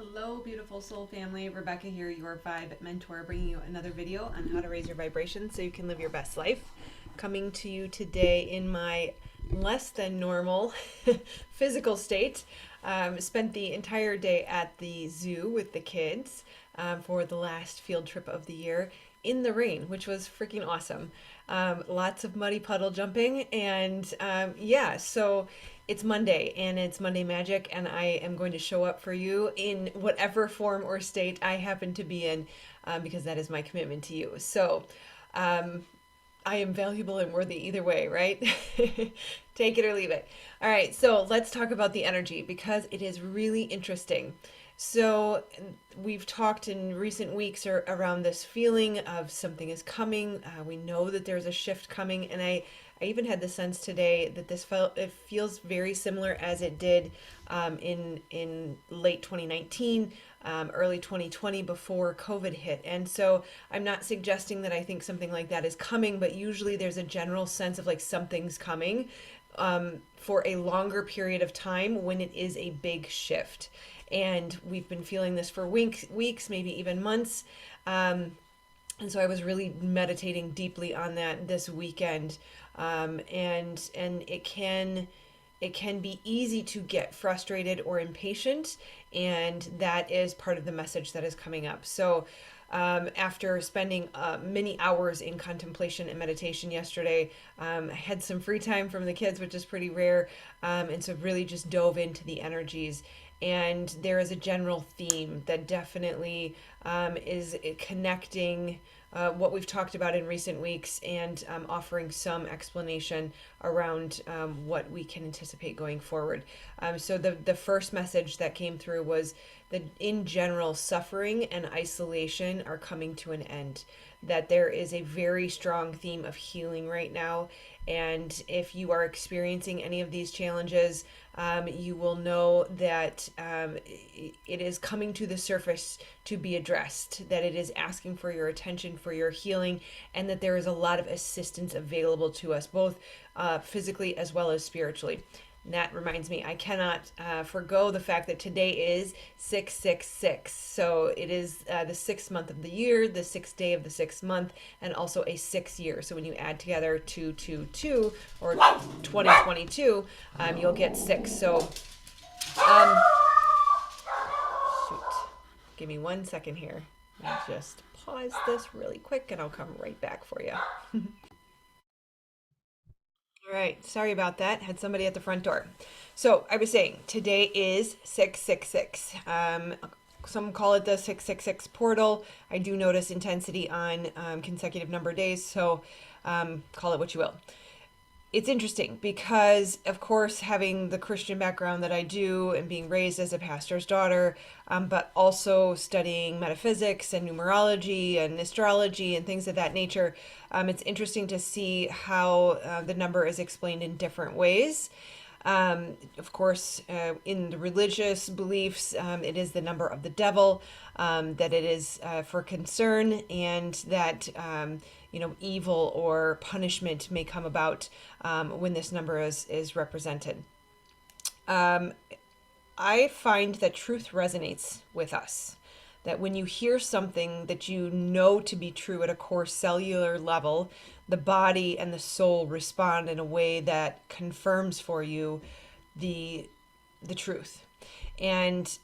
Hello, beautiful soul family. Rebecca here, your vibe mentor, bringing you another video on how to raise your vibration so you can live your best life. Coming to you today in my less than normal physical state. Spent the entire day at the zoo with the kids for the last field trip of the year in the rain, which was freaking awesome. Lots of muddy puddle jumping, and so it's Monday and it's Monday Magic, and I am going to show up for you in whatever form or state I happen to be in, because that is my commitment to you. So, I am valuable and worthy either way, right? Take it or leave it. All right, so let's talk about the energy because it is really interesting. So, we've talked in recent weeks around this feeling of something is coming. We know that there's a shift coming, and I even had the sense today that it feels very similar as it did in late 2019, early 2020 before COVID hit. And so I'm not suggesting that I think something like that is coming, but usually there's a general sense of like something's coming for a longer period of time when it is a big shift. And we've been feeling this for weeks, maybe even months. And so I was really meditating deeply on that this weekend, and it can be easy to get frustrated or impatient, and that is part of the message that is coming up. So, after spending many hours in contemplation and meditation yesterday, I had some free time from the kids, which is pretty rare, and so really just dove into the energies. And there is a general theme that definitely is connecting what we've talked about in recent weeks, and offering some explanation around what we can anticipate going forward. So the first message that came through was that in general, suffering and isolation are coming to an end. That there is a very strong theme of healing right now. And if you are experiencing any of these challenges, you will know that it is coming to the surface to be addressed, that it is asking for your attention, for your healing, and that there is a lot of assistance available to us, both physically as well as spiritually. And that reminds me, I cannot forego the fact that today is 666. So it is the sixth month of the year, the sixth day of the sixth month, and also a 6 year. So when you add together 222 or 2022, you'll get six. So, shoot. Give me 1 second here. Let me just pause this really quick and I'll come right back for you. All right, sorry about that. Had somebody at the front door. So I was saying today is 666. Some call it the 666 portal. I do notice intensity on consecutive number days, so call it what you will. It's interesting because, of course, having the Christian background that I do and being raised as a pastor's daughter, but also studying metaphysics and numerology and astrology and things of that nature, it's interesting to see how the number is explained in different ways. Of course, in the religious beliefs, it is the number of the devil, that it is for concern, and that evil or punishment may come about when this number is represented. I find that truth resonates with us. That when you hear something that you know to be true at a core cellular level, the body and the soul respond in a way that confirms for you the truth. And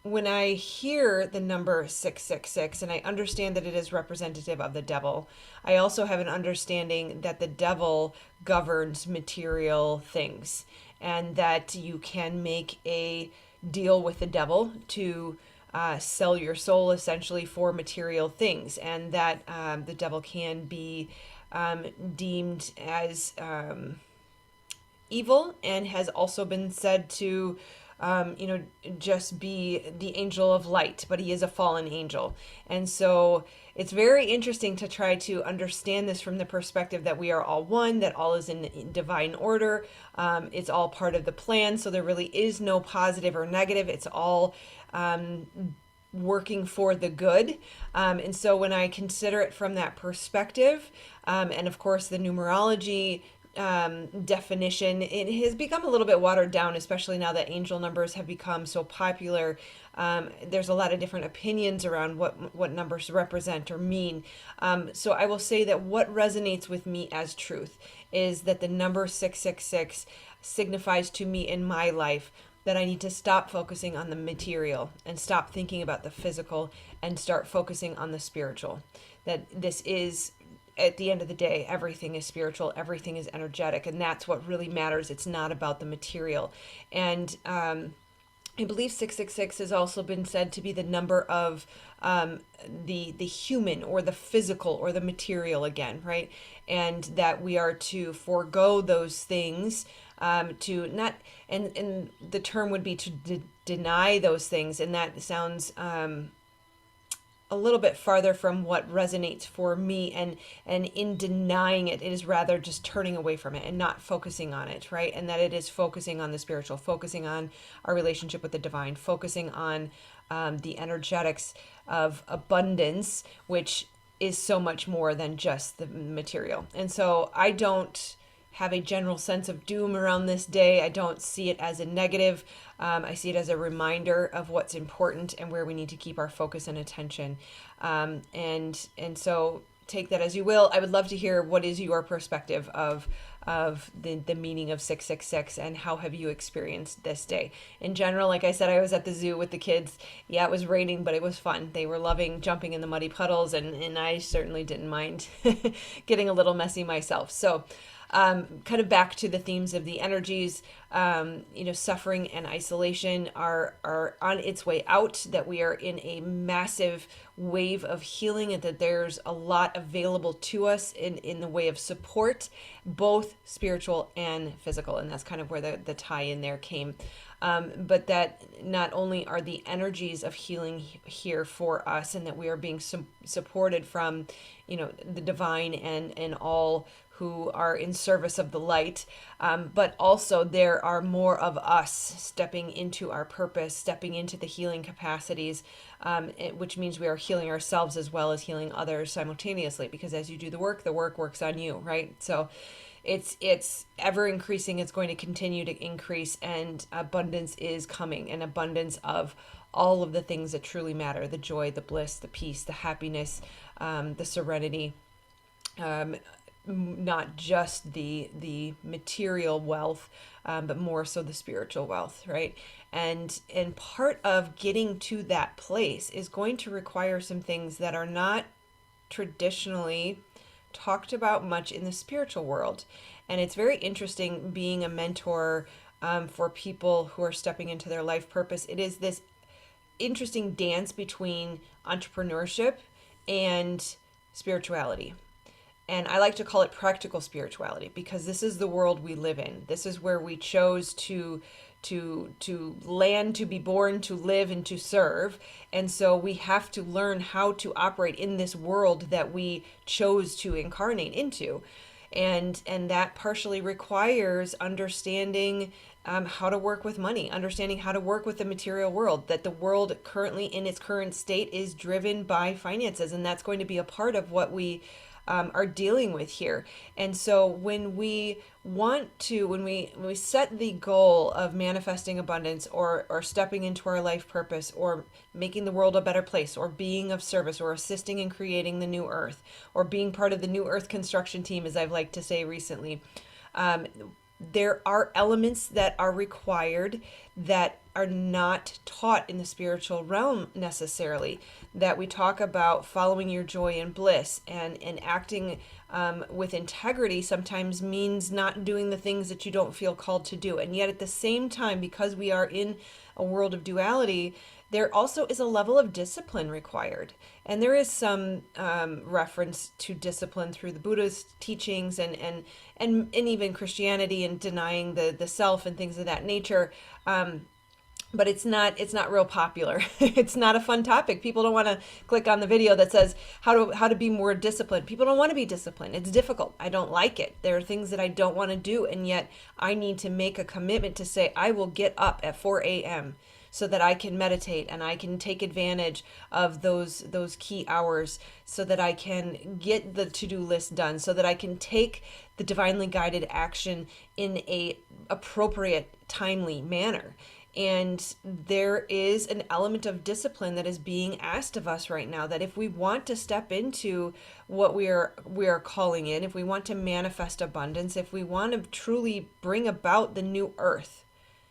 when I hear the number 666 and I understand that it is representative of the devil, I also have an understanding that the devil governs material things, and that you can make a deal with the devil to sell your soul essentially for material things, and that the devil can be deemed as evil, and has also been said to just be the angel of light, but he is a fallen angel. And so it's very interesting to try to understand this from the perspective that we are all one, that all is in divine order. It's all part of the plan. So there really is no positive or negative. It's all working for the good. And so when I consider it from that perspective, and of course the numerology definition, it has become a little bit watered down, especially now that angel numbers have become so popular. There's a lot of different opinions around what numbers represent or mean. So I will say that what resonates with me as truth is that the number 666 signifies to me in my life that I need to stop focusing on the material and stop thinking about the physical and start focusing on the spiritual. That this is, at the end of the day, everything is spiritual, everything is energetic, and that's what really matters. It's not about the material. And I believe 666 has also been said to be the number of the human or the physical or the material again, right? And that we are to forego those things, to not, and the term would be to deny those things, and that sounds a little bit farther from what resonates for me, and in denying it, it is rather just turning away from it and not focusing on it, right? And that it is focusing on the spiritual, focusing on our relationship with the divine, focusing on the energetics of abundance, which is so much more than just the material. And so I don't have a general sense of doom around this day. I don't see it as a negative. I see it as a reminder of what's important and where we need to keep our focus and attention. And so take that as you will. I would love to hear what is your perspective of the meaning of 666 and how have you experienced this day. In general, like I said, I was at the zoo with the kids. Yeah, it was raining, but it was fun. They were loving jumping in the muddy puddles, and I certainly didn't mind getting a little messy myself. So kind of back to the themes of the energies, suffering and isolation are on its way out, that we are in a massive wave of healing, and that there's a lot available to us in the way of support, both spiritual and physical. And that's kind of where the tie in there came. But that not only are the energies of healing here for us, and that we are being supported from, the divine and all who are in service of the light, but also there are more of us stepping into our purpose, stepping into the healing capacities, which means we are healing ourselves as well as healing others simultaneously, because as you do the work works on you, right? So it's ever increasing. It's going to continue to increase, and abundance is coming, an abundance of all of the things that truly matter: the joy, the bliss, the peace, the happiness, the serenity, not just the material wealth, but more so the spiritual wealth, right? And part of getting to that place is going to require some things that are not traditionally talked about much in the spiritual world. And it's very interesting being a mentor for people who are stepping into their life purpose. It is this interesting dance between entrepreneurship and spirituality. And I like to call it practical spirituality, because this is the world we live in. This is where we chose to land, to be born, to live, and to serve. And so we have to learn how to operate in this world that we chose to incarnate into. And that partially requires understanding how to work with money, understanding how to work with the material world, that the world currently in its current state is driven by finances. And that's going to be a part of what we are dealing with here. And so when we set the goal of manifesting abundance, or stepping into our life purpose, or making the world a better place, or being of service, or assisting in creating the new earth, or being part of the new earth construction team, as I've liked to say recently, there are elements that are required that are not taught in the spiritual realm necessarily. That we talk about following your joy and bliss, and acting with integrity sometimes means not doing the things that you don't feel called to do. And yet at the same time, because we are in a world of duality, there also is a level of discipline required. And there is some reference to discipline through the Buddhist teachings and even Christianity, and denying the self and things of that nature. But it's not real popular. It's not a fun topic. People don't want to click on the video that says how to be more disciplined. People don't want to be disciplined. It's difficult. I don't like it. There are things that I don't want to do, and yet I need to make a commitment to say I will get up at 4 a.m. so that I can meditate and I can take advantage of those key hours, so that I can get the to-do list done, so that I can take the divinely guided action in a appropriate, timely manner. And there is an element of discipline that is being asked of us right now, that if we want to step into what we are calling in, if we want to manifest abundance, if we want to truly bring about the new earth,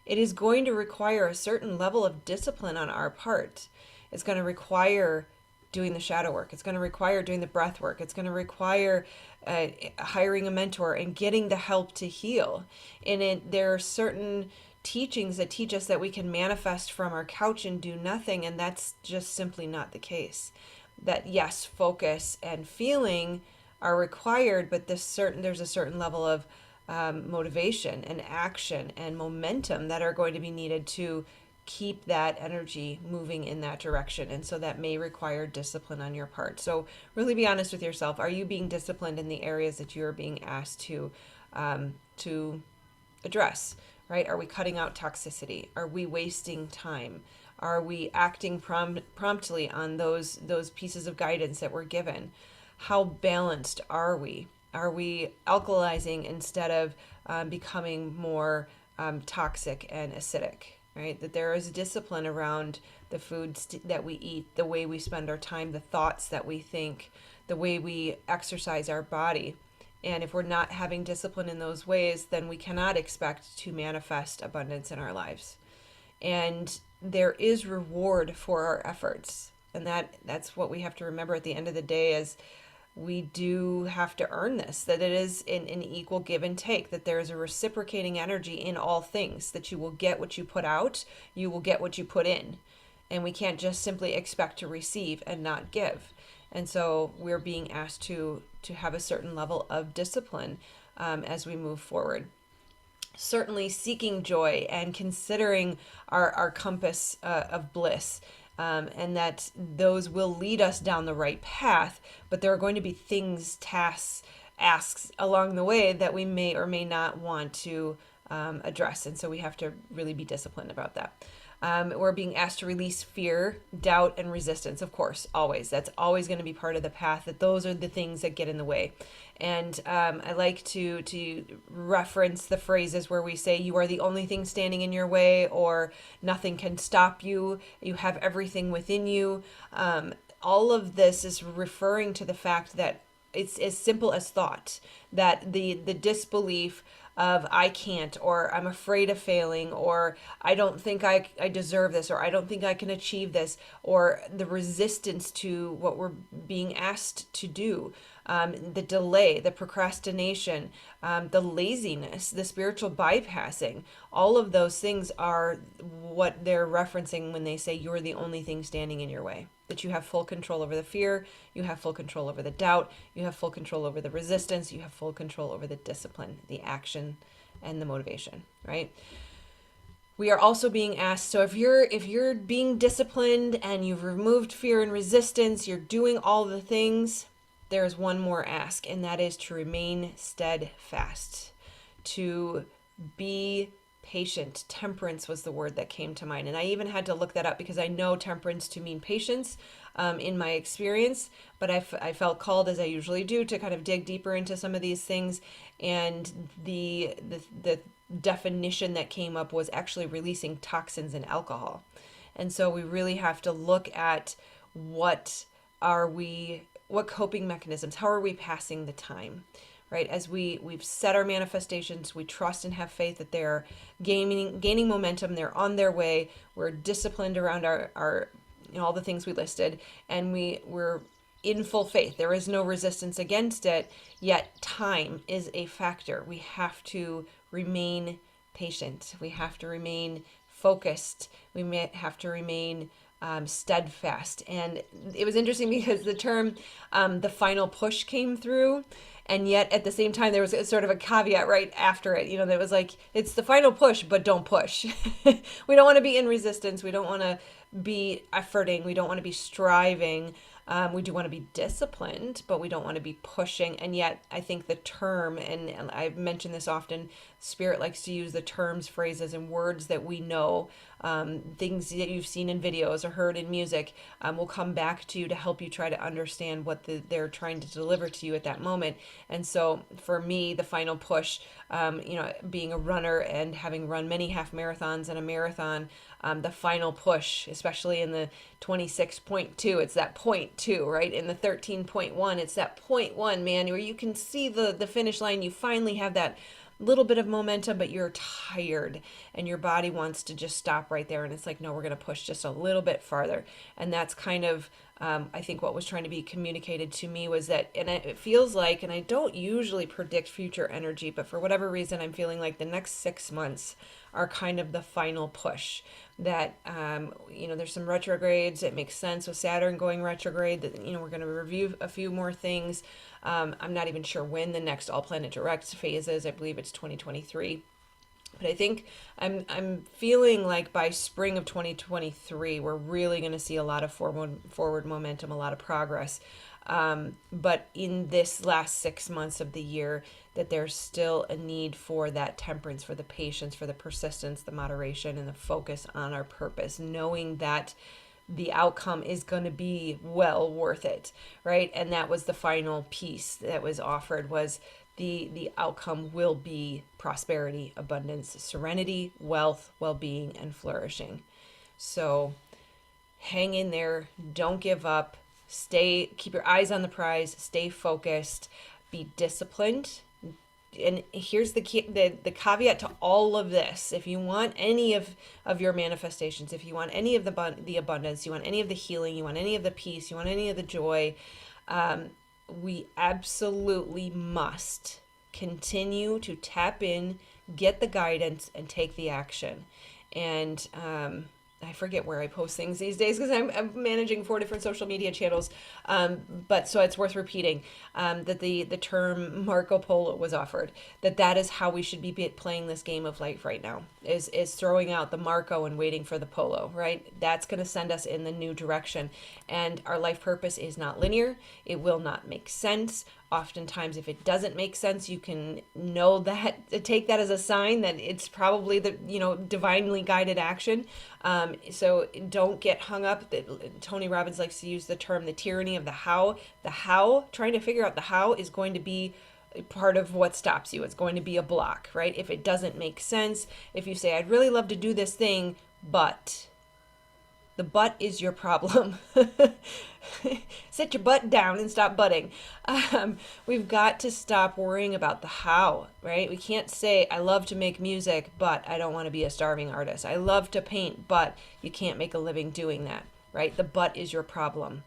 it is going to require a certain level of discipline on our part. It's going to require doing the shadow work. It's going to require doing the breath work. It's going to require hiring a mentor and getting the help to heal. And there are certain teachings that teach us that we can manifest from our couch and do nothing, and that's just simply not the case. That yes, focus and feeling are required, but there's a certain level of motivation and action and momentum that are going to be needed to keep that energy moving in that direction. And so that may require discipline on your part. So really be honest with yourself. Are you being disciplined in the areas that you're being asked to address? Right? Are we cutting out toxicity? Are we wasting time? Are we acting promptly on those pieces of guidance that we're given? How balanced are we? Are we alkalizing instead of becoming more toxic and acidic? Right? That there is discipline around the foods that we eat, the way we spend our time, the thoughts that we think, the way we exercise our body. And if we're not having discipline in those ways, then we cannot expect to manifest abundance in our lives. And there is reward for our efforts. And that's what we have to remember at the end of the day, is we do have to earn this, that it is an equal give and take, that there is a reciprocating energy in all things, that you will get what you put out, you will get what you put in. And we can't just simply expect to receive and not give. And so we're being asked to have a certain level of discipline as we move forward. Certainly seeking joy and considering our compass of bliss, and that those will lead us down the right path, but there are going to be things, tasks, asks along the way that we may or may not want to address. And so we have to really be disciplined about that. We're being asked to release fear, doubt, and resistance, of course, always. That's always going to be part of the path, that those are the things that get in the way. And I like to reference the phrases where we say, you are the only thing standing in your way, or nothing can stop you, you have everything within you. All of this is referring to the fact that it's as simple as thought, that the disbelief of I can't, or I'm afraid of failing, or I don't think I deserve this, or I don't think I can achieve this, or the resistance to what we're being asked to do, the delay, the procrastination, the laziness, the spiritual bypassing, all of those things are what they're referencing when they say you're the only thing standing in your way. That you have full control over the fear, you have full control over the doubt, you have full control over the resistance, you have full control over the discipline, the action, and the motivation, right? We are also being asked, so if you're being disciplined and you've removed fear and resistance, you're doing all the things, there's one more ask, and that is to remain steadfast, to be patient. Temperance was the word that came to mind. And I even had to look that up because I know temperance to mean patience in my experience, but I felt called, as I usually do, to kind of dig deeper into some of these things. And the definition that came up was actually releasing toxins in alcohol. And so we really have to look at what coping mechanisms, how are we passing the time? Right? As we've set our manifestations, we trust and have faith that they're gaining momentum, they're on their way, we're disciplined around our all the things we listed, and we're in full faith. There is no resistance against it, yet time is a factor. We have to remain patient. We have to remain focused. We may have to remain steadfast. And it was interesting because the term the final push came through, and yet at the same time there was sort of a caveat right after it, that was like, it's the final push, but don't push. We don't want to be in resistance. We don't want to be efforting. We don't want to be striving. We do want to be disciplined, but we don't want to be pushing. And yet, I think the term, and I've mentioned this often, Spirit likes to use the terms, phrases, and words that we know, things that you've seen in videos or heard in music, will come back to you to help you try to understand what they're trying to deliver to you at that moment. And so, for me, the final push, being a runner and having run many half marathons and a marathon, the final push, especially in the 26.2, it's that point two, right? In the 13.1, it's that point one, man, where you can see the finish line. You finally have that little bit of momentum, but you're tired and your body wants to just stop right there. And it's like, no, we're going to push just a little bit farther. And that's kind of, I think what was trying to be communicated to me was that, and it feels like, and I don't usually predict future energy, but for whatever reason, I'm feeling like the next 6 months are kind of the final push. That there's some retrogrades. It makes sense with Saturn going retrograde. That we're going to review a few more things. I'm not even sure when the next all planet direct phase is. I believe it's 2023. But I think I'm feeling like by spring of 2023, we're really going to see a lot of forward momentum, a lot of progress. But in this last 6 months of the year, that there's still a need for that temperance, for the patience, for the persistence, the moderation, and the focus on our purpose, knowing that the outcome is going to be well worth it, right? And that was the final piece that was offered, was the outcome will be prosperity, abundance, serenity, wealth, well-being, and flourishing. So hang in there, don't give up, keep your eyes on the prize, stay focused, be disciplined. And here's the caveat to all of this. If you want any of your manifestations, if you want any of the abundance, you want any of the healing, you want any of the peace, you want any of the joy, we absolutely must continue to tap in, get the guidance, and take the action. And I forget where I post things these days because I'm managing 4 different social media channels. But so it's worth repeating that the term Marco Polo was offered, that is how we should be playing this game of life right now, is throwing out the Marco and waiting for the Polo, right? That's going to send us in the new direction. And our life purpose is not linear. It will not make sense. Oftentimes, if it doesn't make sense, you can know that, take that as a sign that it's probably the divinely guided action. So don't get hung up. Tony Robbins likes to use the term the tyranny of the how. The how, trying to figure out the how, is going to be part of what stops you. It's going to be a block, right? If it doesn't make sense, if you say, I'd really love to do this thing, but the butt is your problem. Sit your butt down and stop butting. We've got to stop worrying about the how, right? We can't say, I love to make music, but I don't want to be a starving artist. I love to paint, but you can't make a living doing that, right? The butt is your problem.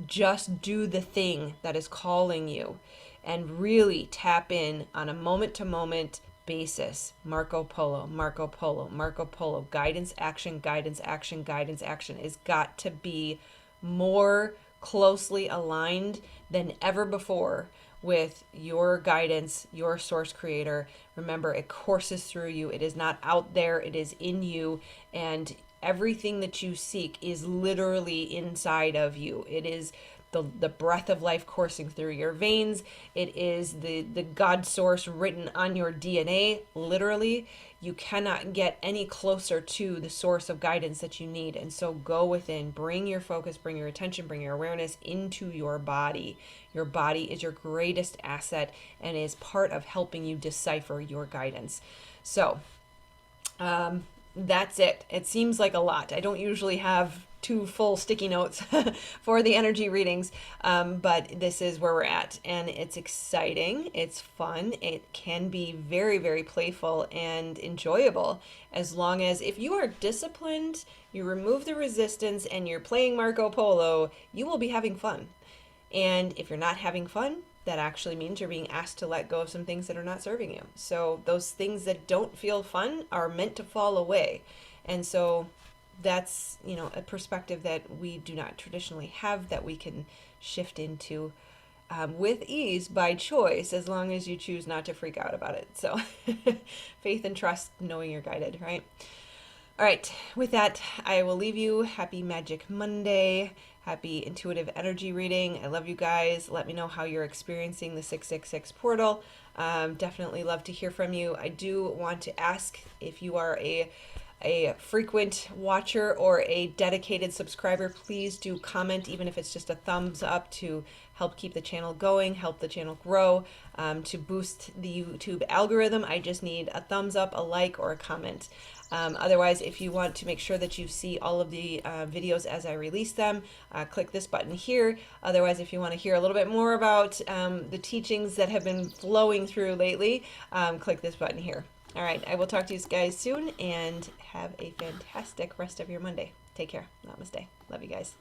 Just do the thing that is calling you and really tap in on a moment-to-moment basis. Marco Polo, Marco Polo, Marco Polo. Guidance, action, guidance, action, guidance, action is got to be more closely aligned than ever before with your guidance, your source creator. Remember, it courses through you. It is not out there, it is in you. And everything that you seek is literally inside of you. It is the breath of life coursing through your veins. It is the God source written on your DNA, literally. You cannot get any closer to the source of guidance that you need. And so go within, bring your focus, bring your attention, bring your awareness into your body. Your body is your greatest asset and is part of helping you decipher your guidance. So that's it. It seems like a lot. I don't usually have 2 full sticky notes for the energy readings, but this is where we're at, and it's exciting, it's fun, it can be very, very playful and enjoyable, as long as if you are disciplined, you remove the resistance, and you're playing Marco Polo, you will be having fun. And if you're not having fun, that actually means you're being asked to let go of some things that are not serving you. So those things that don't feel fun are meant to fall away. And so that's, a perspective that we do not traditionally have, that we can shift into with ease by choice, as long as you choose not to freak out about it. So faith and trust, knowing you're guided, right? All right, with that, I will leave you. Happy Magic Monday. Happy intuitive energy reading. I love you guys. Let me know how you're experiencing the 666 portal. Definitely love to hear from you. I do want to ask if you are a frequent watcher or a dedicated subscriber, please do comment, even if it's just a thumbs up, to help keep the channel going, help the channel grow. To boost the YouTube algorithm, I just need a thumbs up, a like, or a comment. Otherwise, if you want to make sure that you see all of the videos as I release them, click this button here. Otherwise, if you want to hear a little bit more about the teachings that have been flowing through lately, click this button here. All right, I will talk to you guys soon, and have a fantastic rest of your Monday. Take care. Namaste. Love you guys.